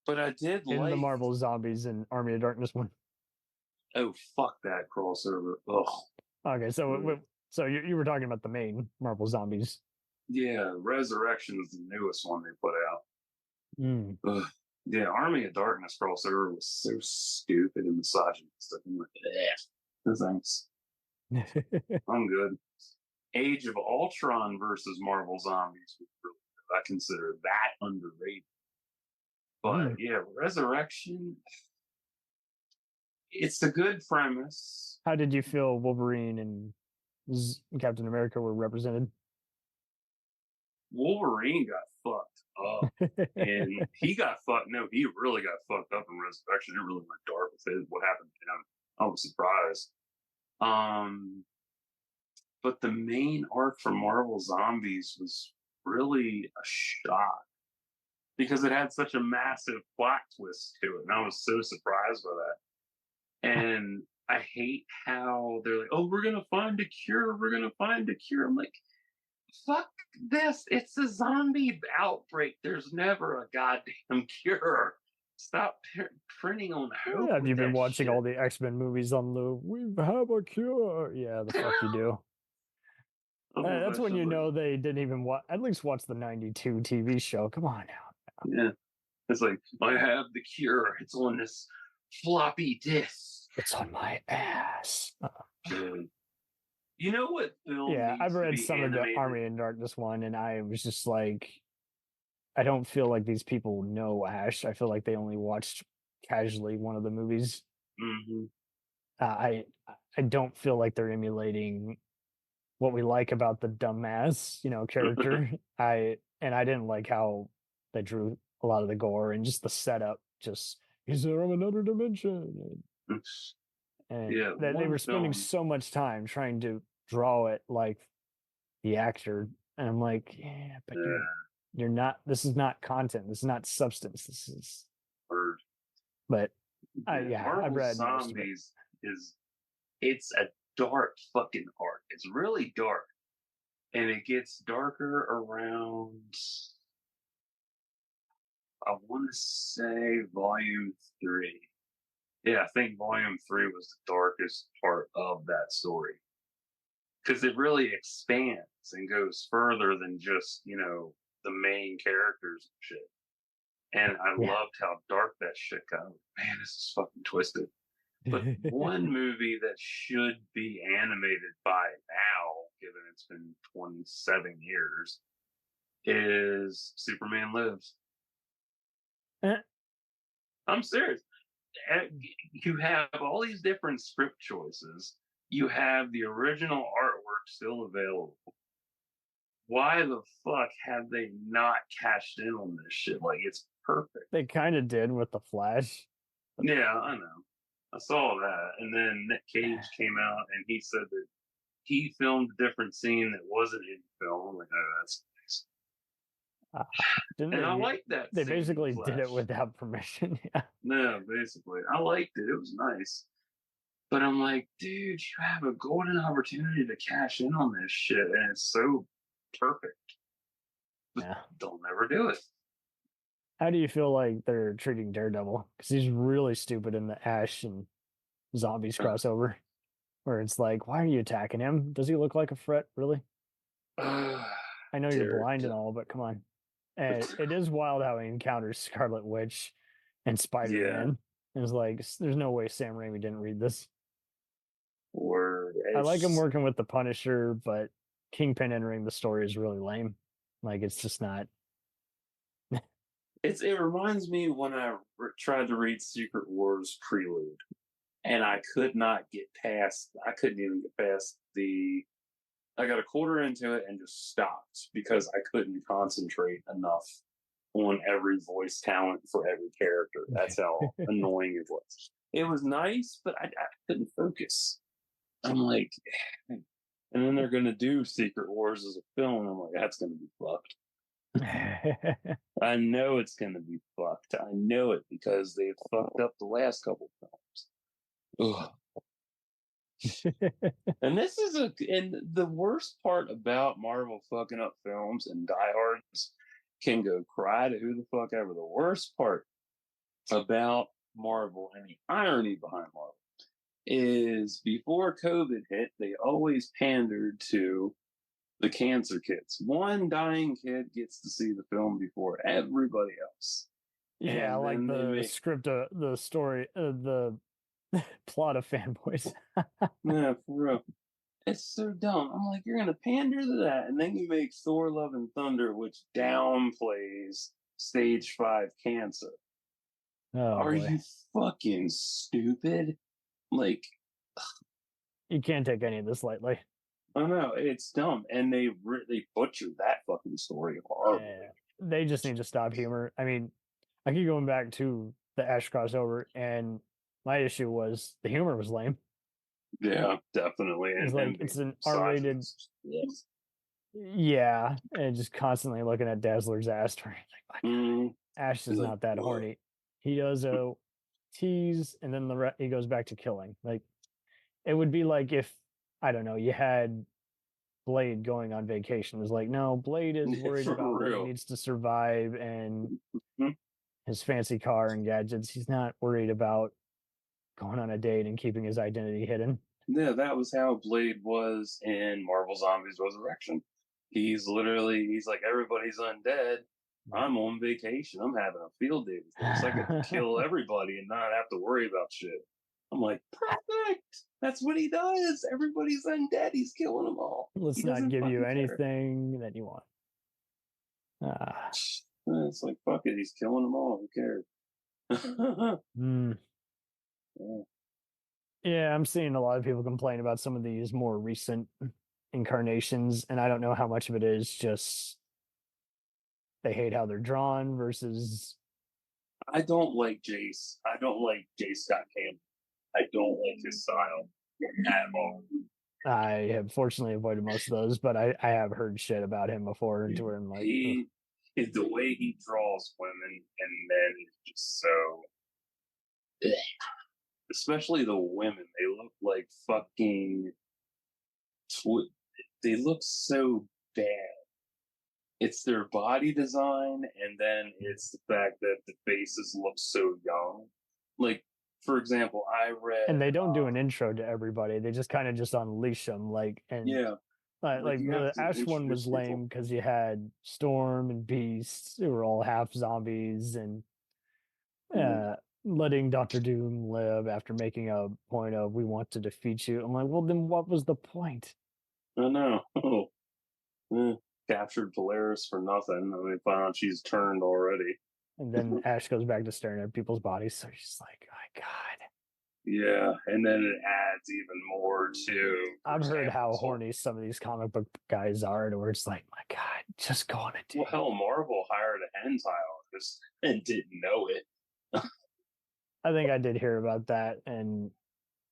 But I did in the like. Marvel Zombies and Army of Darkness one. Oh, fuck that crossover. Ugh. Okay, so you were talking about the main Marvel Zombies. Yeah, Resurrection is the newest one they put out. Mm. Ugh. Yeah, Army of Darkness crossover was so stupid and misogynistic. I'm like, eh, no thanks. I'm good. Age of Ultron versus Marvel Zombies was really good. I consider that underrated. But Mm. yeah, Resurrection, it's a good premise. How did you feel Wolverine and Captain America were represented? Wolverine got fucked up. And he got fucked. No, he really got fucked up in Resurrection. It really went dark with it. What happened to him? I was surprised. Um, but the main arc for Marvel Zombies was really a shock because it had such a massive plot twist to it, and I was so surprised by that. And I hate how they're like, "Oh, we're gonna find a cure. We're gonna find a cure." I'm like, "Fuck this! It's a zombie outbreak. There's never a goddamn cure. Stop printing on hope Have with you been that watching all shit." the X-Men movies on the We have a cure? Yeah, the fuck you do. I love That's that when shit. you Like, know they didn't even at least watch the 92 TV show. Come on now. yeah, it's like I have the cure. It's on this floppy disk. It's on my ass. Dude. You know what film Yeah, I've needs to read be some of the animated? Army and Darkness one, and I was just like, I don't feel like these people know Ash. I feel like they only watched casually one of the movies. Mm-hmm. Uh, I I don't feel like they're emulating what we like about the dumbass, character. I didn't like how they drew a lot of the gore and just the setup. Just is there another dimension? And Yeah, that they one were spending film. so much time trying to draw it like the actor, and I'm like, yeah, but Uh, you're not. This is not content. This is not substance. This is. or But yeah, yeah, I've Marvel read most of it. Zombies is it's a dark fucking arc. It's really dark, and it gets darker around. I want to say volume three. Yeah, I think volume three was the darkest part of that story because it really expands and goes further than just the main characters and shit. And I Yeah. loved how dark that shit got. Man, this is fucking twisted. But one movie that should be animated by now, given it's been 27 years, is Superman Lives. I'm serious. You have all these different script choices. You have the original artwork still available. Why the fuck have they not cashed in on this shit? Like, it's perfect. They kind of did with the Flash. Yeah, I know. I saw that. And then Nick Cage came out and he said that he filmed a different scene that wasn't in film. I'm like, oh, that's nice. Uh, didn't And I they? liked that They scene in the basically did it flesh. without permission. Yeah. No, basically. I liked it. It was nice. But I'm like, dude, you have a golden opportunity to cash in on this shit. And it's so perfect. But Yeah. they'll never do it. How do you feel like they're treating Daredevil? Because he's really stupid in the Ash and Zombies crossover, where it's like, why are you attacking him? Does he look like a threat, really? Uh, I know you're blind and Daredevil. all, but come on. And it is wild how he encounters Scarlet Witch and Spider Yeah. Man. It's like, there's no way Sam Raimi didn't read this. Word. I like him It's working with the Punisher, but Kingpin entering the story is really lame. Like, it's just not. it reminds me when I tried to read Secret Wars Prelude, and I could not get past. I couldn't even get past the. I got a quarter into it and just stopped because I couldn't concentrate enough on every voice talent for every character. That's how annoying it was. It was nice, but I couldn't focus. I'm like, and then they're gonna do Secret Wars as a film. I'm like, that's gonna be fucked. I know it's gonna be fucked. I know it because they've fucked up the last couple films. Ugh. And this is and the worst part about Marvel fucking up films and diehards can go cry to who the fuck ever. The worst part about Marvel and the irony behind Marvel is before COVID hit, they always pandered to the cancer kids. One dying kid gets to see the film before everybody else. Yeah, And like then they the make script, the story, the plot of fanboys. yeah, for real. It's so dumb. I'm like, you're gonna pander to that, and then you make Thor: Love and Thunder, which downplays stage 5 cancer. Oh Are boy, you fucking stupid? Like, you can't take any of this lightly. I know it's dumb, and they butchered that fucking story horribly. Yeah, they just need to stop humor. I mean, I keep going back to the Ash crossover, and my issue was the humor was lame. Yeah, definitely, It's and like them it's being an R-rated, misogynist. Yes. yeah, and just constantly looking at Dazzler's ass. Like, my God, Mm, Ash is he's like, not that what? horny. He does a tease, and then he goes back to killing. Like it would be like if I don't know, you had Blade going on vacation. It was like, no, Blade is worried For about what he real. needs to survive and Mm, his fancy car and gadgets. He's not worried about going on a date and keeping his identity hidden. yeah, that was how Blade was in Marvel Zombies Resurrection. He's like, everybody's undead. I'm on vacation. I'm having a field day with this. I get to kill everybody and not have to worry about shit. I'm like, perfect. That's what he does. Everybody's undead. He's killing them all. He Let's not doesn't give you fucking care. anything that you want. Ah, It's like, fuck it. He's killing them all. Who cares? mm. Yeah. Yeah, I'm seeing a lot of people complain about some of these more recent incarnations, and I don't know how much of it is just they hate how they're drawn versus I don't like Jace. I don't like Jace Scott Campbell. I don't like his style at all. I have fortunately avoided most of those, but I have heard shit about him before and to where I'm like, ugh. He is the way he draws women and men is just so. Especially the women, they look like fucking. They look so bad. It's their body design, and then it's the fact that the faces look so young. Like, for example, I read, And they don't do an intro to everybody. They just kind of just unleash them and yeah, like like you have the to Ash one was introduce people. lame because you had Storm and Beast who were all half zombies and Mm, uh letting Doctor Doom live after making a point of we want to defeat you. I'm like, well then what was the point? I know. Eh, captured Polaris for nothing. I mean, found out she's turned already. And then Ash goes back to staring at people's bodies. So she's like, my God. Yeah, and then it adds even more to, for I've heard example, how this whole. horny some of these comic book guys are, to where it's like, my God, just go on a Well, date. hell, Marvel hired a hentai artist and didn't know it. I think I did hear about that. And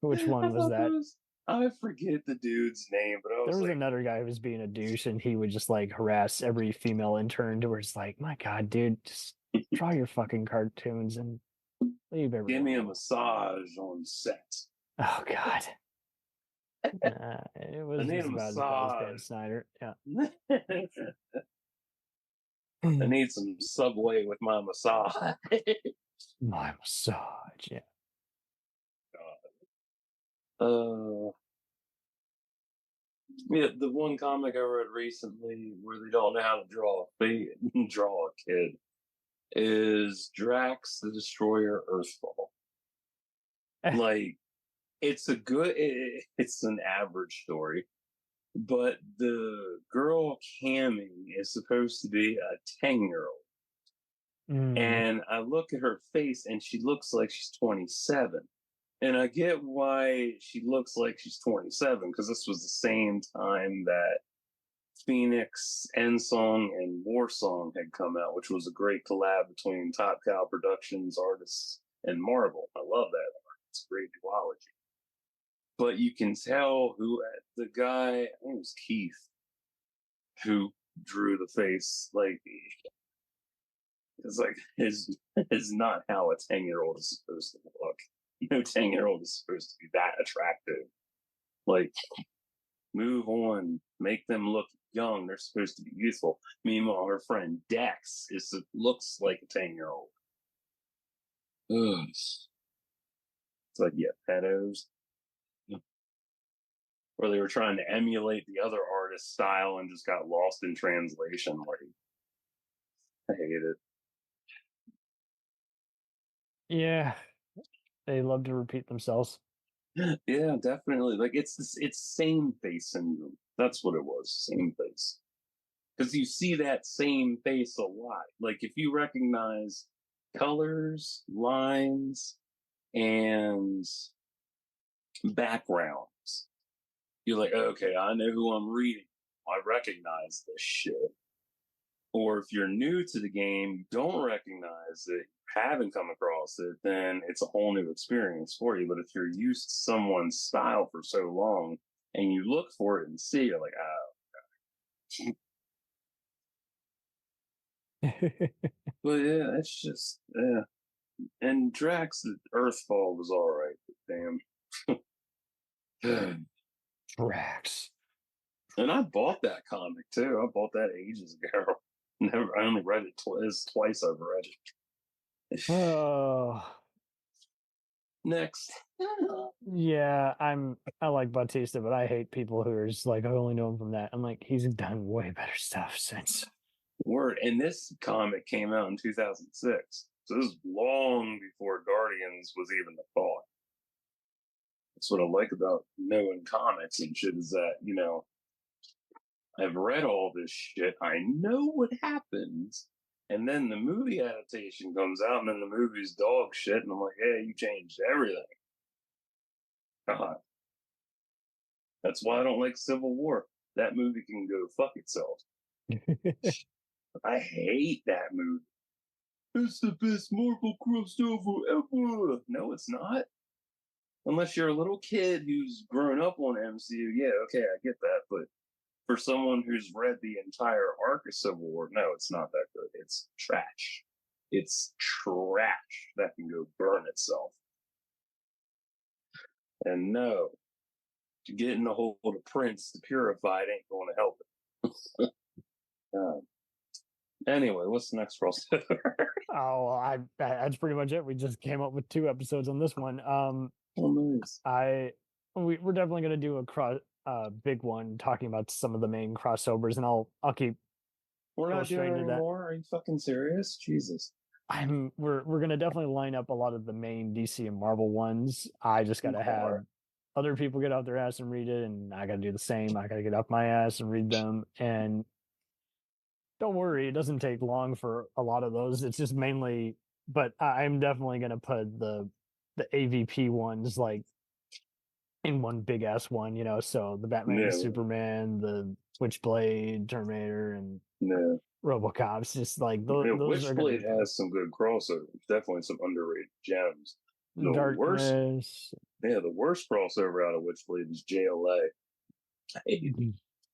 which one I was thought that that? was. I forget the dude's name, but I There was was like, another guy who was being a douche, and he would just like harass every female intern to where it's like, my God, dude, just draw your fucking cartoons and leave "Give everyone me a alone. massage on set. Oh God. It I was need just a about as bad as Dan massage. Snyder. Yeah. I need some Subway with my massage." My massage. Yeah. uh, yeah, the one comic I read recently where they don't know how to draw a kid is Drax the Destroyer Earthfall. Like, it's an average story, but the girl camming is supposed to be a 10-year-old. Mm. And I look at her face and she looks like she's 27. And I get why she looks like she's 27 because this was the same time that Phoenix, Endsong, and Warsong had come out, which was a great collab between Top Cow Productions artists and Marvel. I love that art. It's great duology. But you can tell who the guy, I think it was Keith, who drew the face. Like, it's like is not how a 10-year-old is supposed to look. No 10-year-old is supposed to be that attractive. Like, move on, make them look young. They're supposed to be youthful. Meanwhile, her friend Dex looks like a 10-year-old. Ugh. It's like, yeah, pedos. Where they were trying to emulate the other artist's style and just got lost in translation. Like, I hate it. Yeah, they love to repeat themselves. Yeah, definitely. Like it's same face syndrome. That's what it was. Same face. Because you see that same face a lot. Like if you recognize colors, lines, and backgrounds, you're like, okay, I know who I'm reading. I recognize this shit. Or if you're new to the game, don't recognize it, haven't come across it, then it's a whole new experience for you. But if you're used to someone's style for so long and you look for it and see, you're like, but yeah, it's just, yeah. And Drax, the Earthfall was all right, but damn. Drax. And I bought that comic too. I bought that ages ago. Never, I only read it twice. I've read it. Oh, Next. yeah, I like Bautista, but I hate people who are just like, I only know him from that. I'm like, he's done way better stuff since. Word. And this comic came out in 2006. So this is long before Guardians was even a thought. That's what I like about knowing comics and shit is that, I've read all this shit. I know what happens. And then the movie adaptation comes out, and then the movie's dog shit. And I'm like, hey, you changed everything. God. That's why I don't like Civil War. That movie can go fuck itself. I hate that movie. It's the best Marvel crossover ever. No, it's not. Unless you're a little kid who's grown up on MCU, yeah, okay, I get that. But for someone who's read the entire arc of Civil War, no, it's not that good. It's trash. It's trash that can go burn itself. And no, getting a hold of Prince to purify it ain't going to help it. Anyway, what's the next crossover? Oh, well, that's pretty much it. We just came up with 2 episodes on this one. Oh, nice. We're definitely gonna do a big one talking about some of the main crossovers, and I'll keep. We're go not straight doing into that. anymore. Are you fucking serious? Jesus. We're gonna definitely line up a lot of the main DC and Marvel ones. I just gotta have other people get out their ass and read it, and I gotta do the same. I gotta get up my ass and read them. And don't worry, it doesn't take long for a lot of those. It's just mainly, but I'm definitely gonna put the AVP ones like in one big ass one, So the Batman, Yeah, Superman, the Witchblade, Terminator, and yeah. RoboCop's just like Yeah, those are gonna be Witchblade has some good crossovers. Definitely some underrated gems. The worst, Darkness. yeah, the worst crossover out of Witchblade is JLA.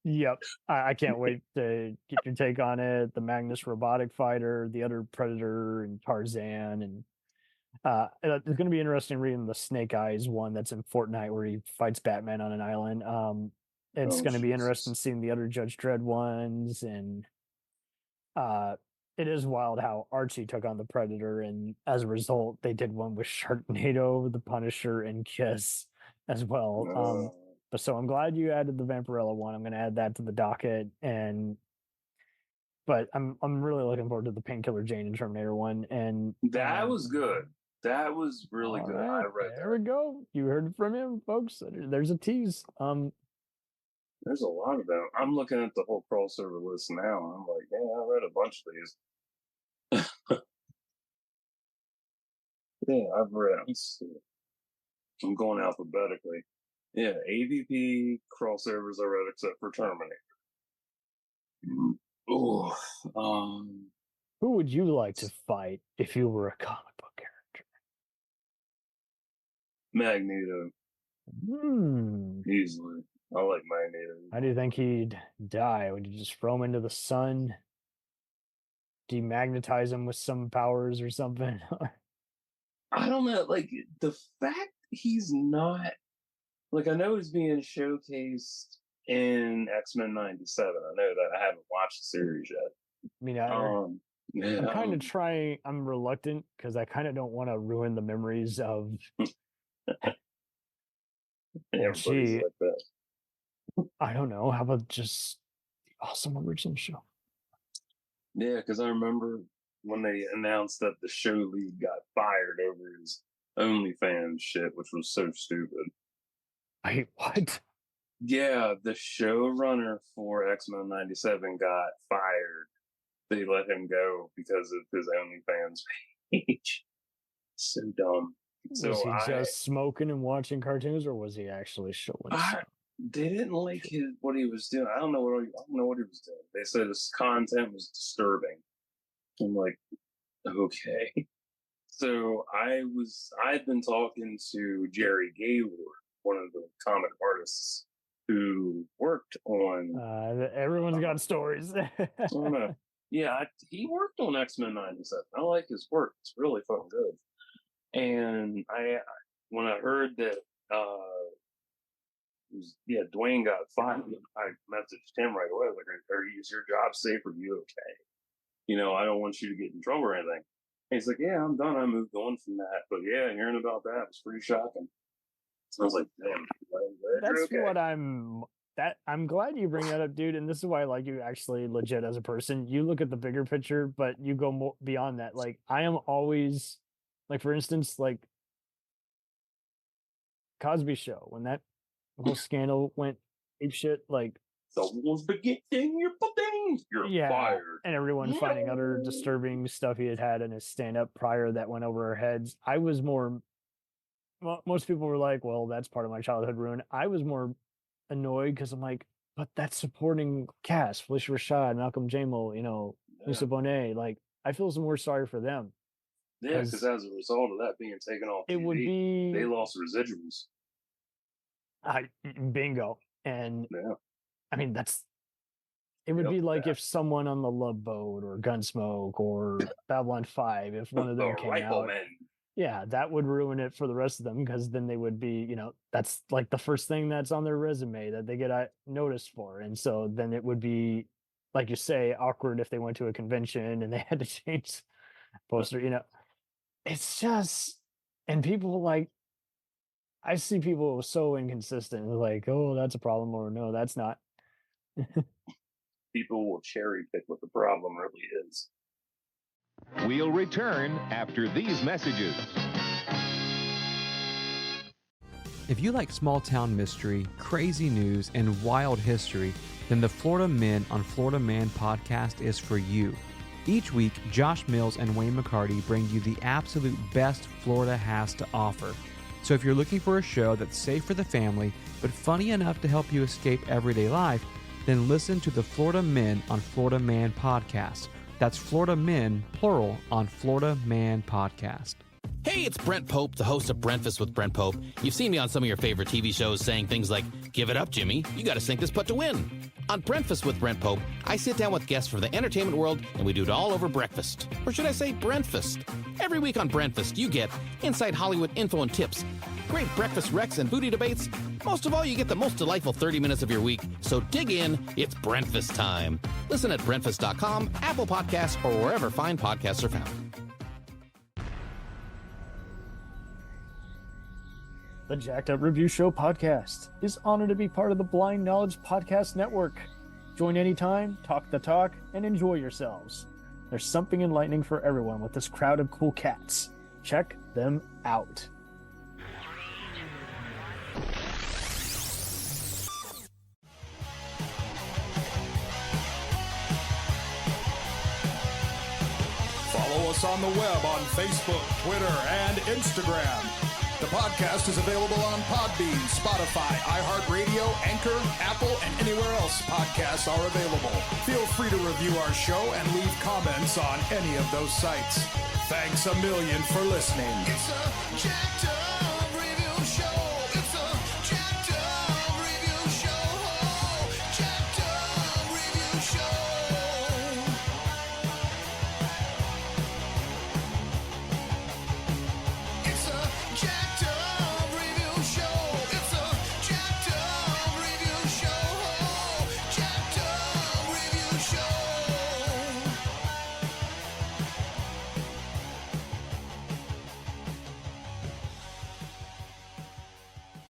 Yep. I can't wait to get your take on it. The Magnus robotic fighter, the other Predator, and Tarzan, and it's going to be interesting reading the Snake Eyes one that's in Fortnite where he fights Batman on an island. It's Oh, going to be interesting Jesus. seeing the other Judge Dredd ones, and uh, it is wild how Archie took on the Predator, and as a result, they did one with Sharknado, the Punisher, and Kiss as well. But so I'm glad you added the Vampirella one. I'm going to add that to the docket, but I'm really looking forward to the Painkiller Jane and Terminator one. And That was good. That was really good. Right, I read there that. we go. You heard it from him, folks. There's a tease. There's a lot of them. I'm looking at the whole crossover list now. I'm like, yeah, I read a bunch of these. Yeah, I've read. I'm going alphabetically. Yeah, AVP crossovers I read except for Terminator. Oh, Who would you like to fight if you were a comic book character? Magneto. Easily. I like Magneto. How do you think he'd die? Would you just throw him into the sun? Demagnetize him with some powers or something? I don't know. Like, the fact he's not. Like, I know he's being showcased in X-Men 97. I know that. I haven't watched the series yet. Me neither. Yeah, I'm kind of trying. I'm reluctant because I kind of don't want to ruin the memories of. everybody's Gee, like that. I don't know. How about just the awesome original show? Yeah, because I remember when they announced that the show lead got fired over his OnlyFans shit, which was so stupid. What? Yeah, the showrunner for X-Men 97 got fired. They let him go because of his OnlyFans page. So dumb. So Was he just smoking and watching cartoons, or was he actually showing stuff? They didn't like what he was doing. I don't know what he was doing. They said his content was disturbing. I'm like, okay. So I'd been talking to Jerry Gaylord, one of the comic artists who worked on. Everyone's got stories. I don't know. Yeah, he worked on X-Men 97. I like his work. It's really fucking good. And when I heard that, Dwayne got fired, I messaged him right away. I was like, is your job safe? Are you okay? I don't want you to get in trouble or anything. And he's like, yeah, I'm done. I moved on from that. But yeah, hearing about that was pretty shocking. So I was like, damn. That's okay. What I'm glad you bring that up, dude. And this is why I like you actually legit as a person. You look at the bigger picture, but you go more beyond that. Like, I am always, like, for instance, like Cosby Show, when that whole scandal went ape shit, like, someone's beginning your pudding. You're fired. And everyone finding other disturbing stuff he had in his stand-up prior that went over our heads. I was more, well, most people were like, well, that's part of my childhood ruin. I was more annoyed because I'm like, but that's supporting cast, Felicia Rashad, Malcolm Jamal, Lisa Bonet. Like, I feel some more sorry for them. Yeah, because as a result of that being taken off TV, they lost residuals. Bingo. And yeah. I mean, it would be like if someone on the Love Boat or Gunsmoke or Babylon 5, if one of them came out. Yeah, that would ruin it for the rest of them, because then they would be, that's like the first thing that's on their resume that they get noticed for. And so then it would be, like you say, awkward if they went to a convention and they had to change poster, It's just, and people like, I see people so inconsistent, like, oh, that's a problem, or no, that's not. People will cherry pick what the problem really is. We'll return after these messages. If you like small town mystery, crazy news, and wild history, then the Florida Men on Florida Man podcast is for you. Each week, Josh Mills and Wayne McCarty bring you the absolute best Florida has to offer. So if you're looking for a show that's safe for the family, but funny enough to help you escape everyday life, then listen to the Florida Men on Florida Man podcast. That's Florida Men, plural, on Florida Man podcast. Hey, it's Brent Pope, the host of Breakfast with Brent Pope. You've seen me on some of your favorite TV shows saying things like, give it up, Jimmy. You got to sink this putt to win. On Breakfast with Brent Pope, I sit down with guests from the entertainment world, and we do it all over breakfast. Or should I say Brentfast? Every week on Brentfast, you get inside Hollywood info and tips, great breakfast recs and booty debates. Most of all, you get the most delightful 30 minutes of your week. So dig in. It's Brentfast time. Listen at Brentfast.com, Apple Podcasts, or wherever fine podcasts are found. The Jacked Up Review Show podcast is honored to be part of the Blind Knowledge Podcast Network. Join anytime, talk the talk, and enjoy yourselves. There's something enlightening for everyone with this crowd of cool cats. Check them out. Follow us on the web on Facebook, Twitter, and Instagram. The podcast is available on Podbean, Spotify, iHeartRadio, Anchor, Apple, and anywhere else podcasts are available. Feel free to review our show and leave comments on any of those sites. Thanks a million for listening. It's a jacked up